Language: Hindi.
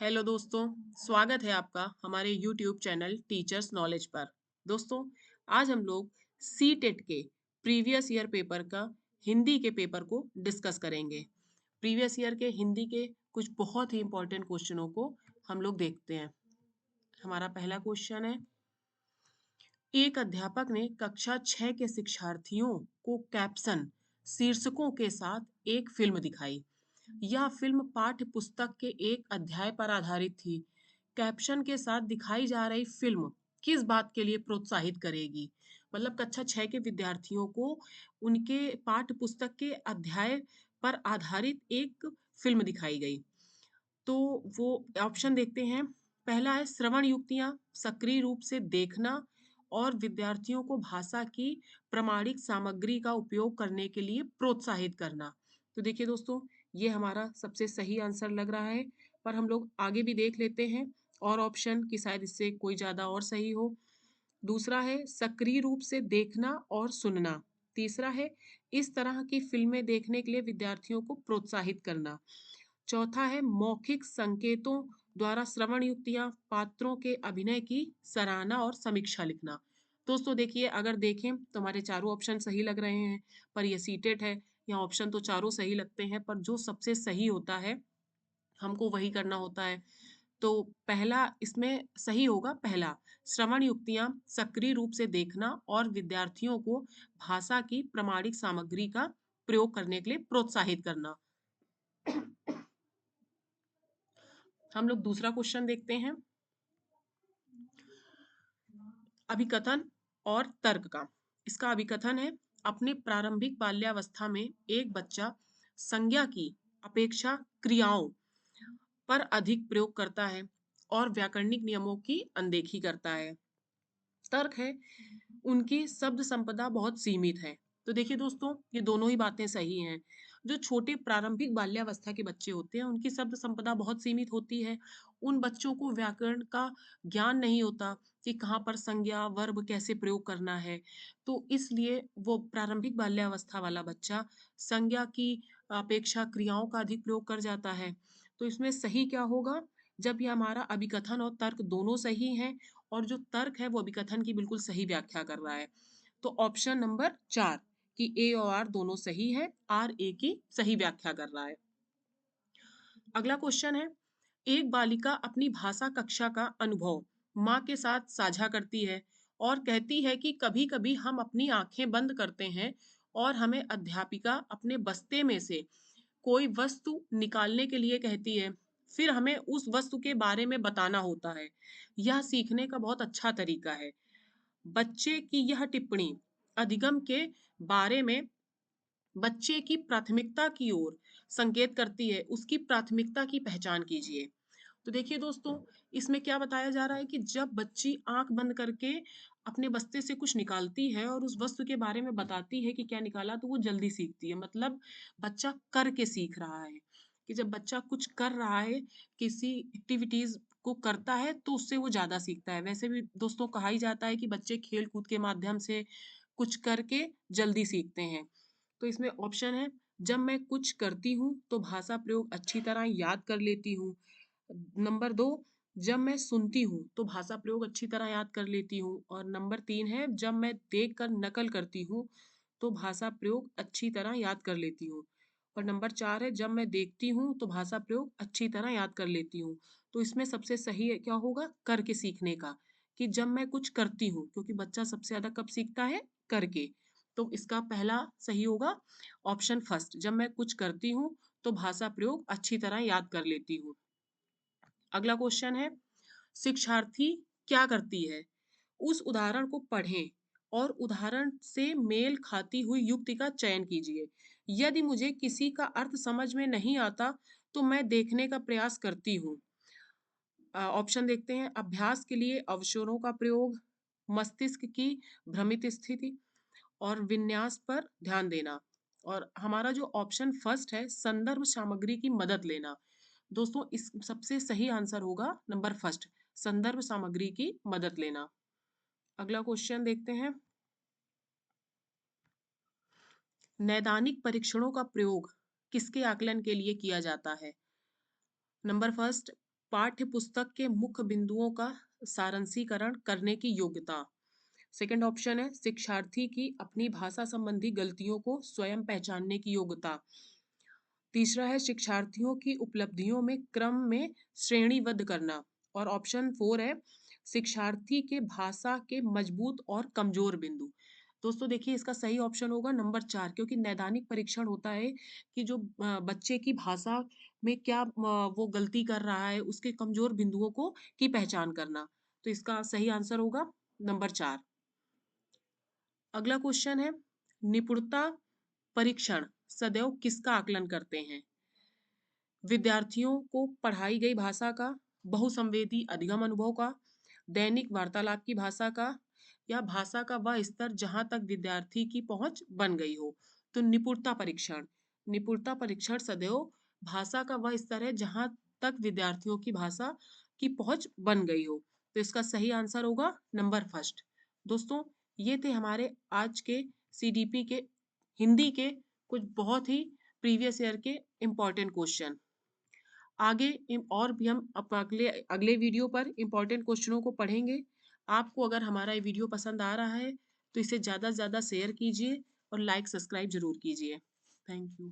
हेलो दोस्तों, स्वागत है आपका हमारे YouTube चैनल टीचर्स नॉलेज पर। दोस्तों, आज हम लोग सी टेट के प्रीवियस ईयर पेपर का हिंदी के पेपर को डिस्कस करेंगे। प्रीवियस ईयर के हिंदी के कुछ बहुत ही इंपॉर्टेंट क्वेश्चनों को हम लोग देखते हैं। हमारा पहला क्वेश्चन है, एक अध्यापक ने कक्षा 6 के शिक्षार्थियों को कैप्शन शीर्षकों के साथ एक फिल्म दिखाई। यह फिल्म पाठ्य पुस्तक के एक अध्याय पर आधारित थी। कैप्शन के साथ दिखाई जा रही फिल्म किस बात के लिए प्रोत्साहित करेगी? मतलब कक्षा 6 के विद्यार्थियों को उनके पाठ्य पुस्तक के अध्याय पर आधारित एक फिल्म दिखाई गई। तो वो ऑप्शन देखते हैं। पहला है श्रवण युक्तियां, सक्रिय रूप से देखना और विद्यार्थियों को भाषा की प्रमाणिक सामग्री का उपयोग करने के लिए प्रोत्साहित करना। तो देखिए दोस्तों, ये हमारा सबसे सही आंसर लग रहा है, पर हम लोग आगे भी देख लेते हैं और ऑप्शन कि शायद इससे कोई ज़्यादा और सही हो। दूसरा है सक्रिय रूप से देखना और सुनना। तीसरा है इस तरह की फिल्में देखने के लिए विद्यार्थियों को प्रोत्साहित करना। चौथा है मौखिक संकेतों द्वारा श्रवण युक्तियां, पात्रों के अभिनय की सराहना और समीक्षा लिखना। दोस्तों देखिए, अगर देखें तो हमारे चारों ऑप्शन सही लग रहे हैं, पर ये सीटेट है। यहाँ ऑप्शन तो चारों सही लगते हैं, पर जो सबसे सही होता है हमको वही करना होता है। तो पहला इसमें सही होगा, पहला श्रवण युक्तियां सक्रिय रूप से देखना और विद्यार्थियों को भाषा की प्रमाणिक सामग्री का प्रयोग करने के लिए प्रोत्साहित करना। हम लोग दूसरा क्वेश्चन देखते हैं, अभिकथन और तर्क का। इसका अभिकथन है, अपने प्रारंभिक बाल्यावस्था में एक बच्चा संज्ञा की अपेक्षा क्रियाओं पर अधिक प्रयोग करता है और व्याकरणिक नियमों की अनदेखी करता है। तर्क है, उनकी शब्द संपदा बहुत सीमित है। तो देखिए दोस्तों, ये दोनों ही बातें सही हैं। जो छोटे प्रारंभिक बाल्यावस्था के बच्चे होते हैं उनकी शब्द संपदा बहुत सीमित होती है। उन बच्चों को व्याकरण का ज्ञान नहीं होता कि कहाँ पर संज्ञा वर्ब कैसे प्रयोग करना है। तो इसलिए वो प्रारंभिक बाल्यावस्था वाला बच्चा संज्ञा की अपेक्षा क्रियाओं का अधिक प्रयोग कर जाता है। तो इसमें सही क्या होगा? जब ये हमारा अभिकथन और तर्क दोनों सही हैं और जो तर्क है वो अभिकथन की बिल्कुल सही व्याख्या कर रहा है। तो ऑप्शन नंबर 4 कि ए और आर दोनों सही है, आर ए की सही व्याख्या कर रहा है। अगला क्वेश्चन है, एक बालिका अपनी भाषा कक्षा का अनुभव माँ के साथ साझा करती है और कहती है कि कभी कभी हम अपनी आंखें बंद करते हैं और हमें अध्यापिका अपने बस्ते में से कोई वस्तु निकालने के लिए कहती है, फिर हमें उस वस्तु के बारे में बताना होता है। यह सीखने का बहुत अच्छा तरीका है। बच्चे की यह टिप्पणी अधिगम के बारे में बच्चे की प्राथमिकता की ओर संकेत करती है। उसकी प्राथमिकता की पहचान कीजिए। तो देखिए दोस्तों, इसमें क्या बताया जा रहा है कि जब बच्ची आंख बंद करके अपने बस्ते से कुछ निकालती है और उस वस्तु के बारे में बताती है कि क्या निकाला, तो वो जल्दी सीखती है। मतलब बच्चा करके सीख रहा है। कि जब बच्चा कुछ कर रहा है, किसी एक्टिविटीज को करता है, तो उससे वो ज्यादा सीखता है। वैसे भी दोस्तों कहा ही जाता है कि बच्चे खेल कूद के माध्यम से कुछ करके जल्दी सीखते हैं। तो इसमें ऑप्शन है, जब मैं कुछ करती हूँ तो भाषा प्रयोग अच्छी तरह याद कर लेती हूँ। नंबर 2, जब मैं सुनती हूँ तो भाषा प्रयोग अच्छी तरह याद कर लेती हूँ। और नंबर 3 है, जब मैं देखकर नकल करती हूँ तो भाषा प्रयोग अच्छी तरह याद कर लेती हूँ। और नंबर 4 है, जब मैं देखती हूँ तो भाषा प्रयोग अच्छी तरह याद कर लेती हूँ। तो इसमें सबसे सही है क्या होगा? करके सीखने का, कि जब मैं कुछ करती हूँ, क्योंकि बच्चा सबसे ज्यादा कब सीखता है? करके। तो इसका पहला सही होगा ऑप्शन फर्स्ट, जब मैं कुछ करती हूँ तो भाषा प्रयोग अच्छी तरह याद कर लेती हूँ। अगला क्वेश्चन है, शिक्षार्थी क्या करती है? उस उदाहरण को पढ़ें और उदाहरण से मेल खाती हुई युक्ति का चयन कीजिए। यदि मुझे किसी का अर्थ समझ में नहीं आता तो मैं देखने का प्रयास करती हूँ। ऑप्शन देखते हैं, अभ्यास के लिए अवसरों का प्रयोग, मस्तिष्क की भ्रमित स्थिति और विन्यास पर ध्यान देना। और हमारा जो ऑप्शन फर्स्ट है, संदर्भ सामग्री की मदद लेना। दोस्तों इस सबसे सही आंसर होगा नंबर फर्स्ट, संदर्भ सामग्री की मदद लेना। अगला क्वेश्चन देखते हैं, नैदानिक परीक्षणों का प्रयोग किसके आकलन के लिए किया जाता है? नंबर फर्स्ट, पाठ्य पुस्तक के मुख्य बिंदुओं का सारांशीकरण करने की योग्यता। सेकंड ऑप्शन है शिक्षार्थी की अपनी भाषा संबंधी गलतियों को स्वयं पहचानने की योग्यता। तीसरा है शिक्षार्थियों की उपलब्धियों में क्रम में श्रेणीबद्ध करना। और ऑप्शन 4 है शिक्षार्थी के भाषा के मजबूत और कमजोर बिंदु। दोस्तों देखिए इसका सही ऑप्शन होगा नंबर 4, क्योंकि नैदानिक परीक्षण होता है कि जो बच्चे की भाषा में क्या वो गलती कर रहा है, उसके कमजोर बिंदुओं को की पहचान करना। तो इसका सही आंसर होगा नंबर 4। अगला क्वेश्चन है निपुणता परीक्षण सदैव किसका आकलन करते हैं? विद्यार्थियों को पढ़ाई गई भाषा का, बहुसंवेदी अधिगम अनुभव का, दैनिक वार्तालाप की भाषा का, या भाषा का वह स्तर जहां तक विद्यार्थी की पहुंच बन गई हो। तो निपुणता परीक्षण सदैव भाषा का वह स्तर है जहां तक विद्यार्थियों की भाषा की पहुंच बन गई हो। तो इसका सही आंसर होगा नंबर फर्स्ट। दोस्तों ये थे हमारे आज के सीडीपी के हिंदी के कुछ बहुत ही प्रीवियस ईयर के इम्पोर्टेंट क्वेश्चन। आगे और भी हम अगले अगले वीडियो पर इम्पोर्टेंट क्वेश्चनों को पढ़ेंगे। आपको अगर हमारा ये वीडियो पसंद आ रहा है तो इसे ज़्यादा से ज़्यादा शेयर कीजिए और लाइक सब्सक्राइब जरूर कीजिए। Thank you.